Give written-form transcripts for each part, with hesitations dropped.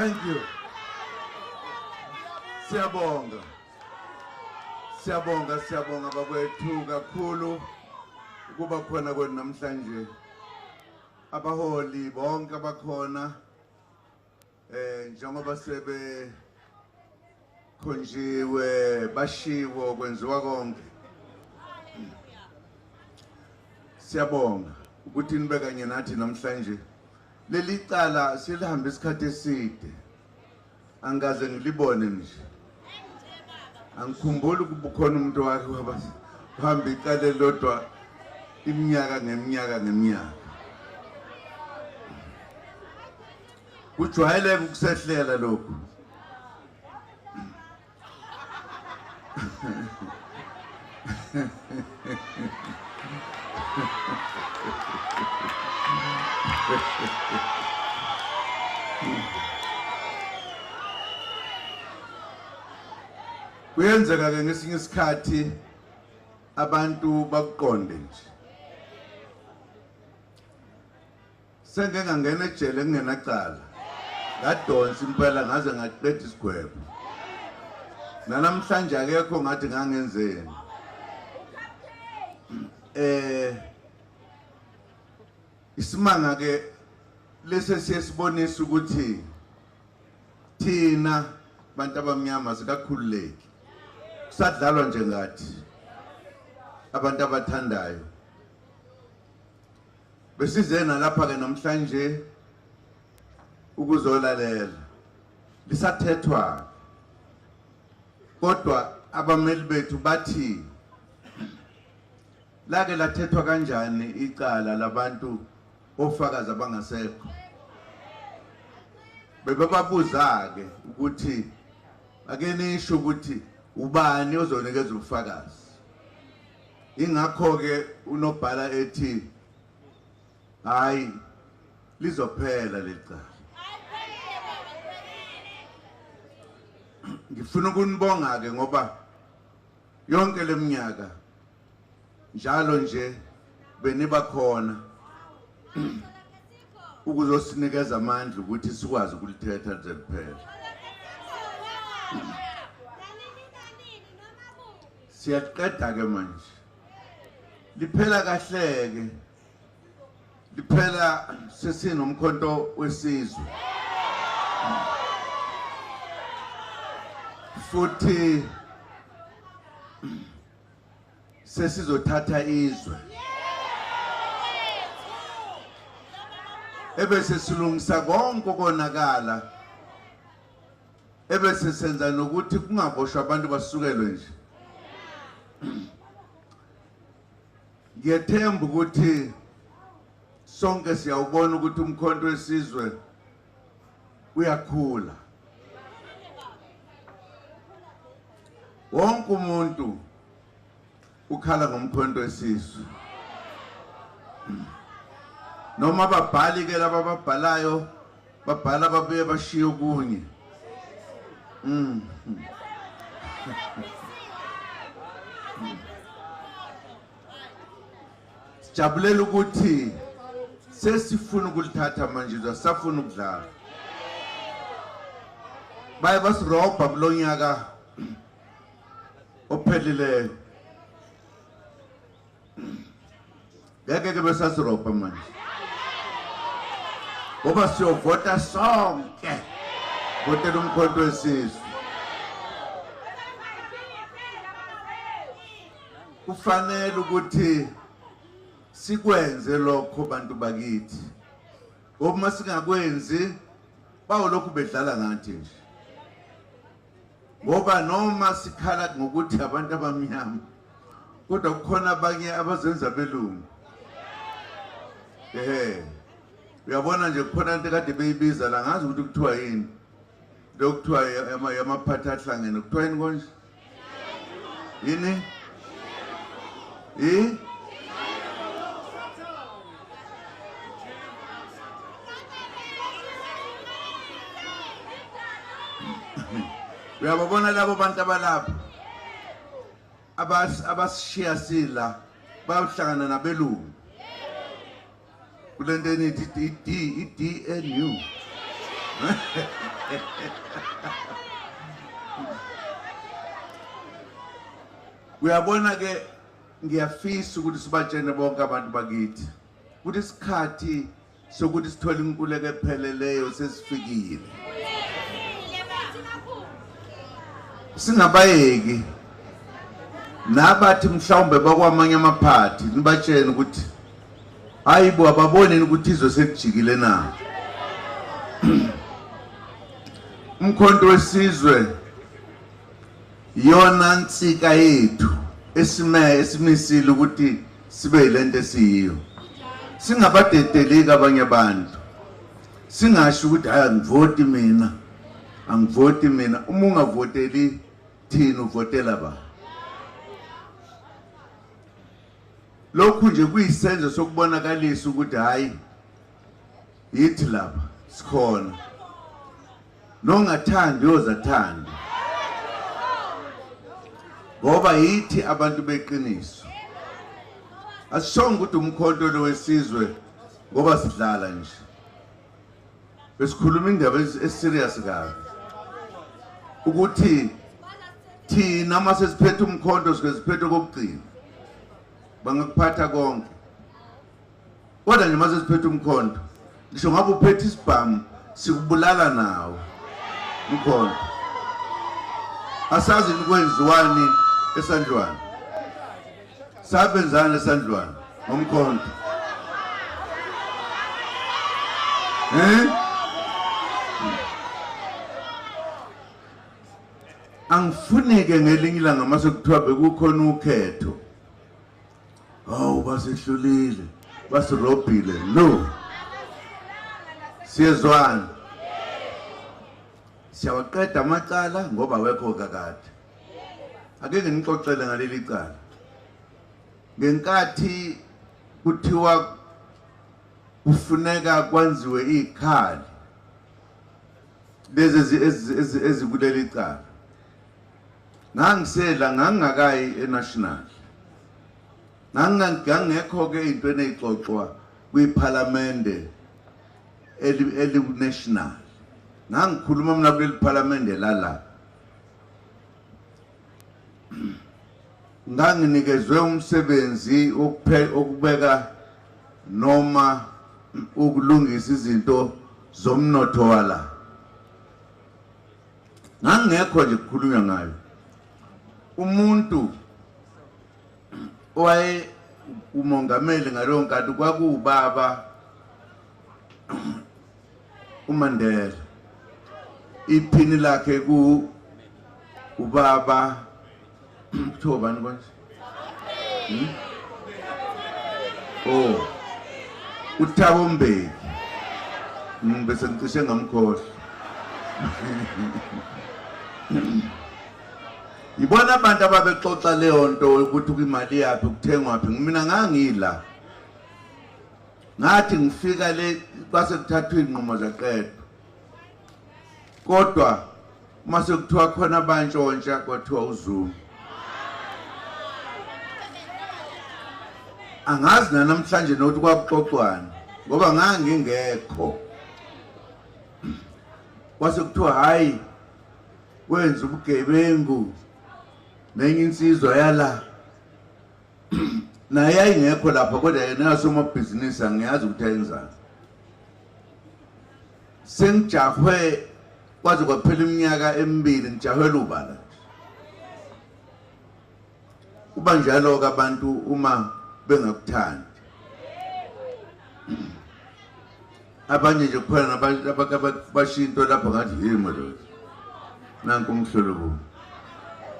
Thank you. Siyabonga. Siyabonga bakwethu kakhulu ukuba khona kwenu namhlanje. Abaholi bonke abakhona njengoba sebe khonjiwe bashiwo kwenziwa konke. Siyabonga ukuthi nibe kanye nathi namhlanje. Leli cala silihamba isikhathi eside. Angaze ngilibone nje. Angikhumbuli ukubukhona umuntu wakhe wahamba icala elodwa iminyaka ngeminyaka. Kujwayeleke ukusehlela lokhu. Kuyenzeka ke ngesinye isikhathi abantu bakuqonde nje. Sengeke ngangena ejele kungenacala. Ngadonsa impela ngaze ngaqeda isigwebo. Namhlanje akekho ngathi ngangenzeni. Isimanga ke lese siyesibonisa ukuthi thina bantu abamnyama sikakhululeki. Kusadlalwa nje ngathi abantu abathandayo. Besizena lapha ke namhlanje ukuzolalela. Lisathethwa. Kodwa abameli bethu bathi lake lathethwa kanjani icala labantu ofakazi abangasekho. Bebabuza ke ukuthi ake nisho ukuthi ubani ozonikeza ubufakazi. Ingakho ke unobhala ethi hayi lizophela lecala. Ngifuna ukunibonga ke ngoba yonke leminyaka njalo nje beniba khona ukuzosinikeza amandla ukuthi sikwazi ukulithetha nje liphela. Siyaqeda ke manje. Liphela kahleke. Liphela sesinomkhonto wesizwe. Futhi sesizothatha izwe. Ebese silungisa konke konakala. Ebese senza nokuthi kungaboshwa abantu basukelwe nje. Ngiyethemba ukuthi sonke siyawubona ukuthi umkhonto wesizwe uyakhula. Wonke umuntu ukhala ngomkhonto wesizwe. Noma babhali ke laba babhalayo babhala babuye bashiye kunye. Sijabulela ukuthi sesifuna ukulithatha manje safuna ukudlala. Baye basirobha kulonyaka ophelileyo. Ngeke ke besasirobha manje. Ngoba siyovota sonke. Votela umkhonto wesizwe. Kufanele ukuthi sikwenze lokho bantu bakithi. Uma singakwenzi bawolokhu bedlala ngathi nje. Ngoba noma sikhala ngokuthi abantu abamnyama kodwa kukhona abanye abazenza belungu. Uyabona nje kukhona into kade beyibiza la ngazi ukuthi kuthiwa yini. Lokuthiwa yamaphatha ahlangene kuthiwa yini konje? Yini? Uyabona labo bantu abalapha abasishiya sila bayohlangana nabelungu kulento enithi iDNU Uyabona ke ngiyafisa ukuthi sibatshene bonke abantu bakithi ukuthi isikhathi sokuthi sithole inkululeko epheleleyo sesifikile. Singabayeki nabathi mhlawumbe bakwamanye amaphathi nibatshene ukuthi hayibo ababoneni ukuthi izwe sekujikile na. Umkhonto wesizwe yona nsika yethu esimisile ukuthi sibe lento esiyiyo. Singabadedeleki abanye abantu. Singasho ukuthi angivoti mina. Angivoti mina. Uma ungavoteli thina uvotela ba. Lokhu nje kuyisenzo sokubonakalisa ukuthi hayi yithi lapha sikhona. Nongathandi uyozathanda. Ngoba yithi abantu beqiniso. Asishonga ukuthi umkhonto lo wesizwe ngoba sidlala nje. Besikhuluma indaba eserious kabi. Ukuthi thina mase siphethe umkhonto siphethe kokugcina. Bangakuphatha konke. Kodwa nje mase siphethe umkhonto, ngisho ngabe uphethe isibhamu sikubulala nawo. Umkhonto. Asazi ukwenziwani esandlwana. Sabenzana esandlwana ngomkhonto. Angifuneke ngelinye ilanga mase kuthiwa bekukhona ukhetho. Hawu basehlulile, basirobhile. No. Siyezwana. Siyawaqeda amacala ngoba wekho kakade. Akeke ngixoxele ngaleli cala. Ngenkathi kuthiwa kufuneka kwenziwe ikhali lezi ezikuleli cala. Ngangisela ngangakayi enational. Ngangekho ke into eneyixoxwa kwiParliament national. Ngangikhuluma mina kuleli parliament lala. Nganginikezwe umsebenzi okubeka noma ukulungisa izinto zomnotho wala. Ngangekho nje kukhulunywa ngayo. Umuntu owaye umongameli ngalowo nkathi kwakuwubaba uMandela. Iphini lakhe ku ubaba Thobani konje. Oh. Uthabo Mbeki. Bese ngicishe ngamkhohle. Ibona abantu ababexoxa leyo nto ukuthi kwimali yaphi kuthengwa phi. Mina ngangila. Ngathi ngifika le kwase kuthathwa inqomo zaqedwa. Kodwa mase kuthiwa khona abantshontsha kwathiwa uZuma. Angazi namhlanje nokuthi kwakuxoxwana ngoba ngangingekho. Kwase kuthiwa hayi wenza ubugebengu nenye insizwa yala. Naye ayingekho lapha kodwa yena yasomabhizinisi angiyazi ukuthi ayenzani. Sengijahwe kwaze kwaphela iminyaka emibili ngijahwela ubala. Kuba njalo ke abantu uma bengakuthandi. Abanye nje kuphela abashinto lapha ngathi yimo lo. Nanku umhlolo ku.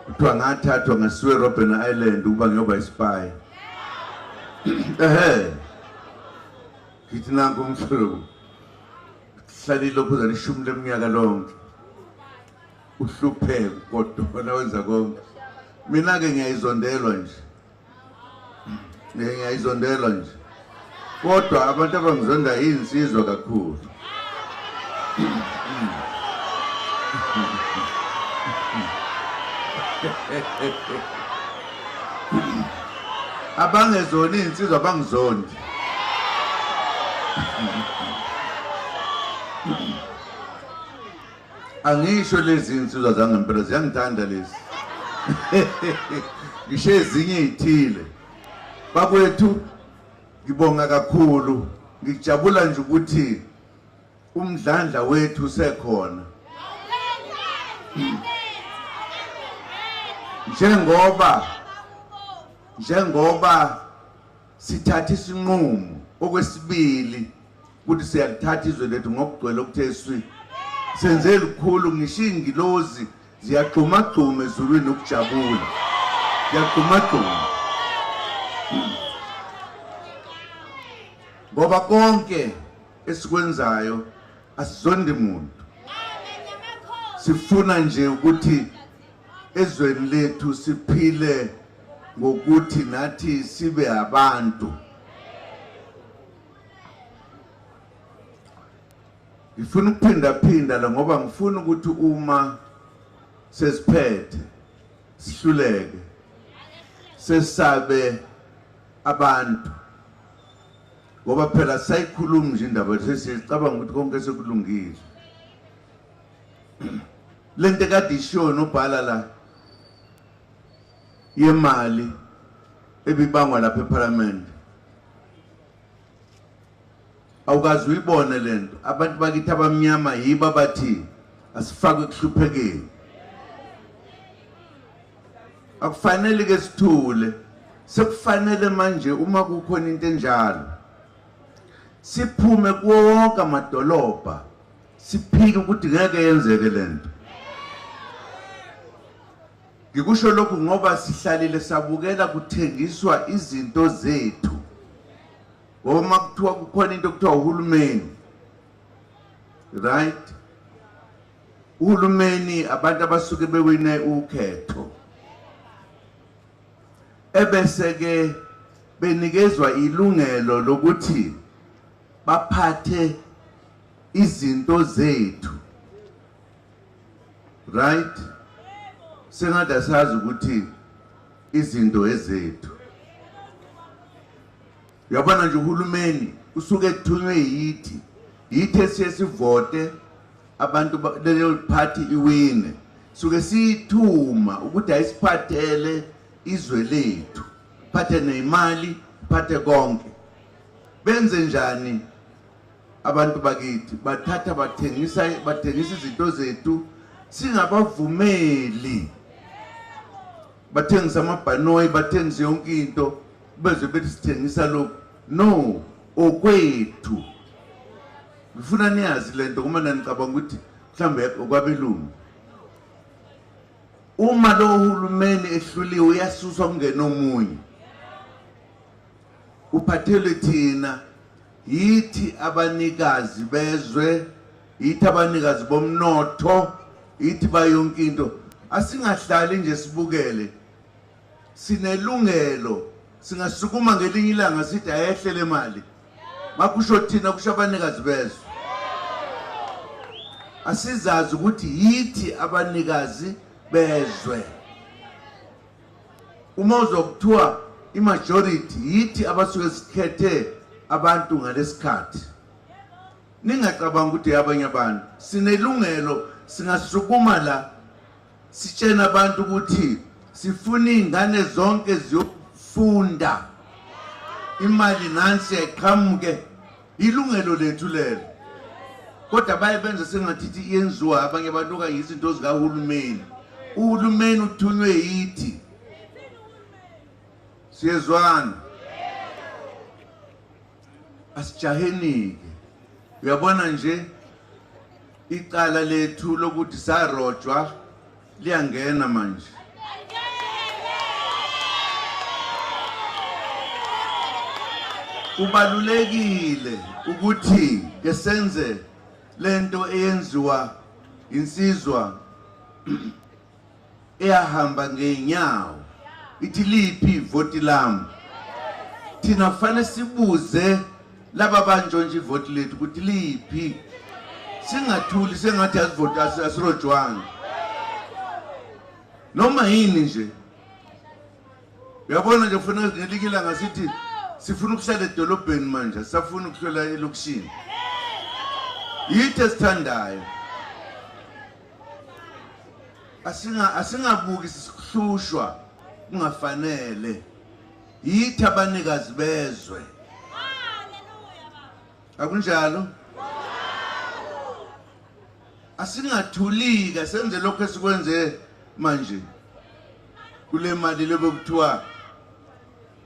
Kuthiwa ngathathwa ngasiwe Robben Island ukuba ngiyoba ispy. Kithi nanku umhlolo ku. Hlalile phuzana ishumi leminyaka lonke. Uhlupheke kodwa nawenza konke. Mina ke ngiyayizondelwa nje. Ngiyayizondela nje. Kodwa abantu abangizonda yinsizwa kakhulu. Abangezona insizwa abangizondi. angisho lezi insizwa zangempela ziyangithanda lezi ngisho ezinye izithile bakwethu ngibonga kakhulu ngijabula nje ukuthi umdlandla wethu usekhona njengoba sithatha isinqumo okwesibili ukuthi siyalithatha izwe lethu ngokugcwele okutheswi senze likhulu ngisho ingilozi ziyagxuma ezulwini ukujabula ziyagxuma ngoba konke esikwenzayo asizondi muntu sifuna nje ukuthi ezweni lethu siphile ngokuthi nathi sibe abantu ngifuna ukuphinda la ngoba ngifuna ukuthi uma sesiphethe sihluleke sesabe abantu ngoba phela sayikhuluma nje indaba sesicabanga ukuthi konke sekulungile lento kade ishona ubhala la yemali ebibangwa lapha eParliament awukazi uyibone lento abantu bakithi abamnyama yiba bathi asifake ekuhluphekeni akufanele ke sithule sekufanele manje uma kukhona into enjalo siphume kuwo wonke amadolobha siphike ukuthi ngeke yenzeke lento ngikusho lokhu ngoba sihlalile sabukela kuthengiswa izinto zethu ngoba kuthiwa kukhona into okuthiwa uhulumeni right uhulumeni abantu abasuke bewine ukhetho ebese ke benikezwa ilungelo lokuthi baphathe izinto zethu right sengathi asazi ukuthi izinto ezethu yabona nje uhulumeni usuke ethunywe yithi esiyesivote abantu leyo party iwine suke sithuma ukuthi ayisiphathele izwe lethu phathe nemali phathe konke benze njani abantu bakithi bathatha bathengisa izinto zethu singabavumeli bathengisa amabhanoyi bathengisa yonke into beze bethi sithengisa lokho no okwethu ngifuna niyazi lento kuma nanicabanga ukuthi mhlambe okwabelungu uma lo uhulumeni ehluliwe uyasuswa kungena omunye uphathele thina yithi abanikazi bezwe yithi abanikazi bomnotho yithi bayonke into asingahlali nje sibukele sinelungelo singasukuma ngelinye ilanga sithi ayehlele imali makusho thina kusho abanikazi bezwe asizazi ukuthi yithi abanikazi bezwe uma uzokuthiwa imajority yithi abasuke sikhethe abantu ngalesikhathi ningacabanga ukuthi abanye abantu sinelungelo singasukuma la sitshena abantu ukuthi sifuna ingane zonke ziyofunda imali nansi yayiqhamuke ilungelo lethu lelo kodwa bayebenza sengathi iyenziwa abanye abantu okanye izinto zikahulumeni uhulumeni uthunywe yithi siyezwana asijaheni uyabona nje icala lethu lokuthi sarojwa liyangena manje kubalulekile ukuthi ke senze lento eyenziwa insizwa eyahamba ngeenyawo ithi liphi ivoti lami thina kufanele sibuze laba banjonje ivoti lethu ukuthi liphi singathuli sengathi asivoti asirojwanga noma yini nje uyabona nje ufuna ngelikila ngasithi sifuna ukuhlala edolobheni manje safuna ukuhlola elokishini yithi esithandayo asingabuki sikuhlushwa kungafanele yithi abanikazi bezwe. Akunjalo? Asingathulika senze lokho esikwenze manje kule mali lebokuthiwa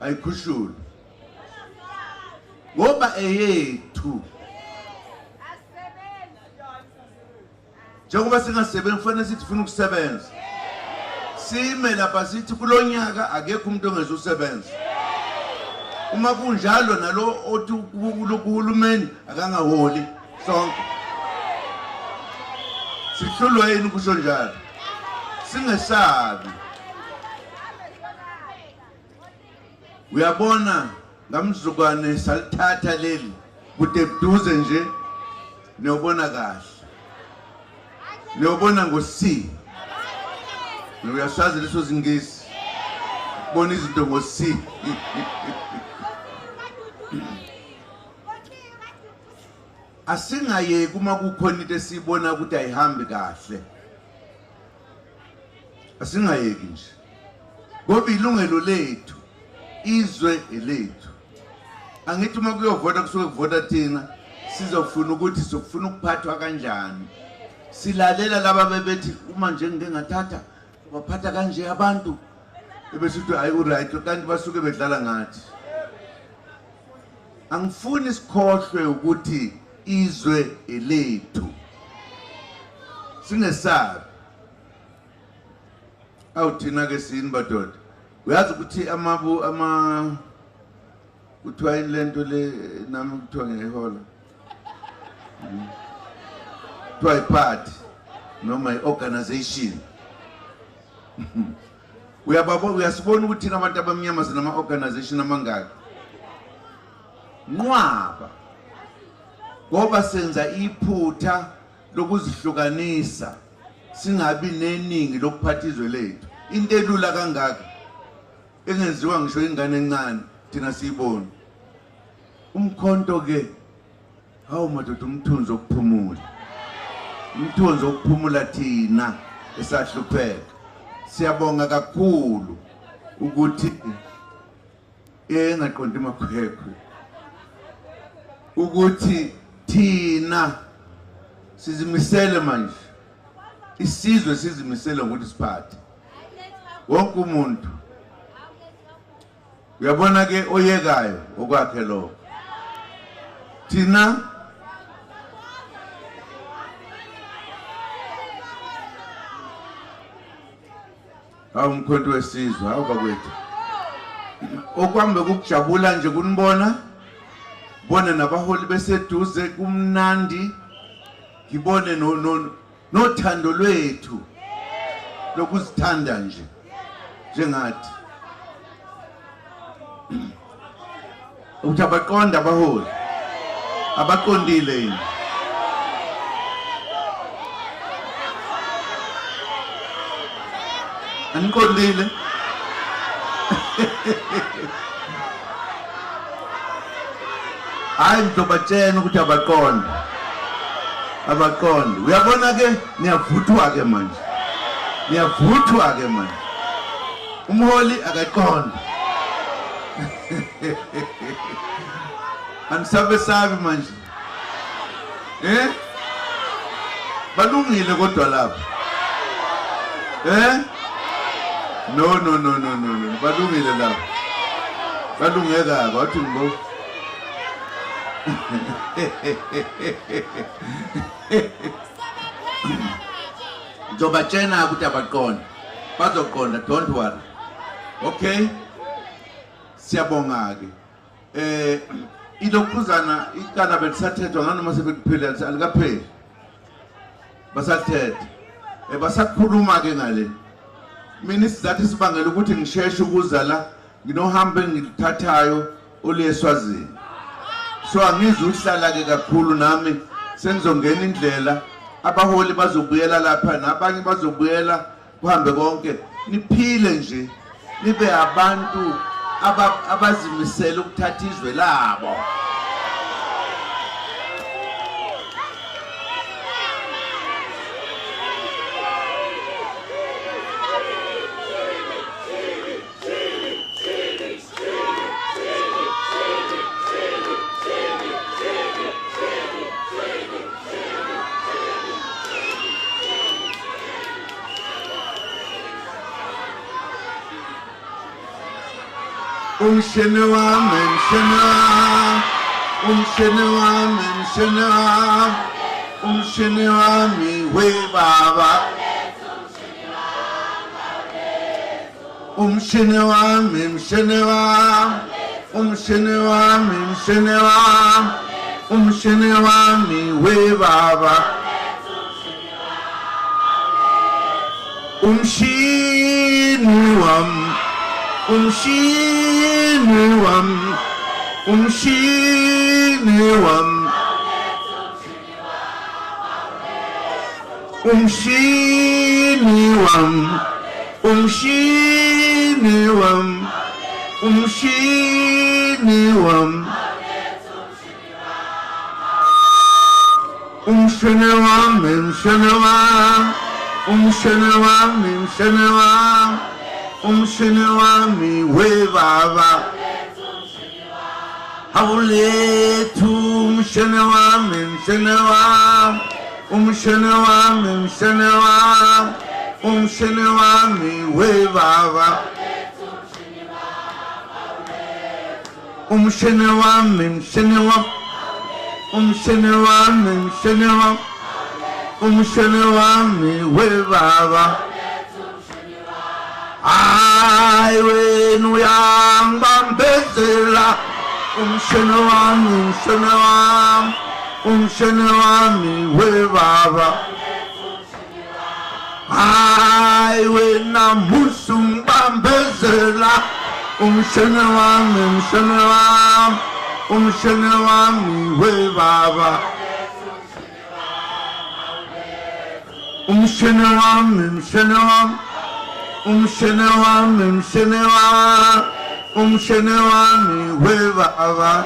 ayikhushula ngoba eyethu. Njengoba singasebenzi kufanele sithi funa ukusebenza. Sime lapha sithi kulonyaka akekho umuntu ongezusebenza. Uma kunjalo nalo othi uhulumeni akangaholi sonke. Sihlulwa yini kusho njalo? Singesabi. Uyabona ngamzukwane salithatha leli kude buduze nje niyobona kahle. Niyobona ngo-C. Uyasazi leso zingisi. Bona izinto ngo-C. Asingayeki uma kukhona into esibona ukuthi ayihambi kahle. Asingayeki nje. Ngoba ilungelo lethu. Izwe elethu. Angithi uma kuyovota kusuke kuvota thina sizofuna ukuthi sokufuna ukuphathwa kanjani. Silalela laba bebethi uma nje ngike ngathatha baphatha kanje abantu ebesithi ayi uright kanti basuke bedlala ngathi. Angifuni isikhohlwe ukuthi izwe elethu. Singesabi. Awuthina ke sini badoda. Uyazi ukuthi kuthiwa lento le nami kuthiwa ngehola. Kuthiwa iparty noma i-organization. Uyasibona ukuthi thina abantu abamnyama sinama-organization amangaki. Nqwaba. Ngoba senza iphutha lokuzihlukanisa singabi neningi lokuphatha izwe lethu. Into elula kangaka engenziwa ngisho ingane encane thina siyibona. Umkhonto ke hawu madoda umthunzi okuphumula. Umthunzi okuphumula thina esahlupheka. Siyabonga kakhulu ukuthi engaqondi makhwekho ukuthi thina sizimisele manje. Isizwe sizimisele ukuthi siphathe wonke umuntu. Uyabona ke oyekayo okwakhe lo thina awumkhonto wesizwe awubakwethu okwambe kukujabula nje kunibona bona nabaholi beseduze kumnandi ngibone nothando lwethu lokuzithanda nje njengathi ukuthi abaqonda abaholi abaqondile yini aniqondile hayi ngizobatshena ukuthi abaqonda uyabona ke niyavuthwa ke manje umholi akaqonda anisabesabi manje balungile kodwa lapha no balungile lapha balungeka bathi ngo ngizobatshena ukuthi abaqonda bazoqonda, don't worry. Okay, siyabonga ke ilokhuzana ikala belisathethwa nganoma sebekuphela alikapheli basathetha basakhuluma ke ngale. Mina isizathu sibangela ukuthi ngisheshe ukuza la nginohambe ngilithathayo oluyeswazini, so angizwe uhlala ke kakhulu nami sengizongena indlela abaholi bazobuyela lapha nabanye bazobuyela kuhambe konke niphile nje nibe abantu abazimisela ukuthatha izwe labo. umshini wami, mshini wami, umshini wami, mshini wami, umshini wami, we baba. Umshini wami, mshini wami, umshini wami, mshini wami, umshini wami, we baba. Umshini wami, umshini wami, umshini wami, umshini wami, umshini wami, umshini wami, umshini wami, mshini wami, umshini wami, mshini wami, umshini wami, we baba. Hawulethu umshini wami, mshini wami, umshini wami, mshini wami, umshini wami, we baba. Umshini wami, mshini wami, umshini wami, mshini wami, umshini wami, we baba. Ay wenu uyangibambezela, umshini wami, mshini wami, umshini wami, we baba. Ay wena musu ngibambezela, umshini wami, mshini wami, umshini wami, we baba. Umshini wami, mshini wami, umshini wami, mshini wami, umshini wami, we baba.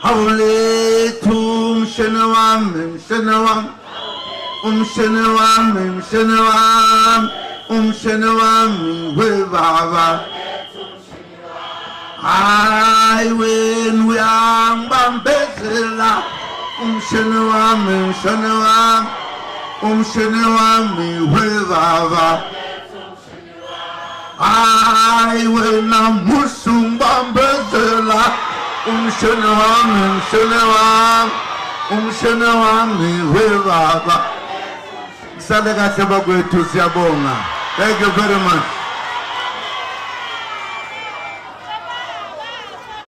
Hawulethu umshini wami, mshini wami, umshini wami, mshini wami, umshini wami, we baba. Ay wenu uyangibambezela, umshini wami, mshini wami, umshini wami, we baba. Ay wena musu ngibambezela, umshini wami, mshini wami, umshini wami, we baba. Sale kahle bakwethu, siyabonga. Thank you very much.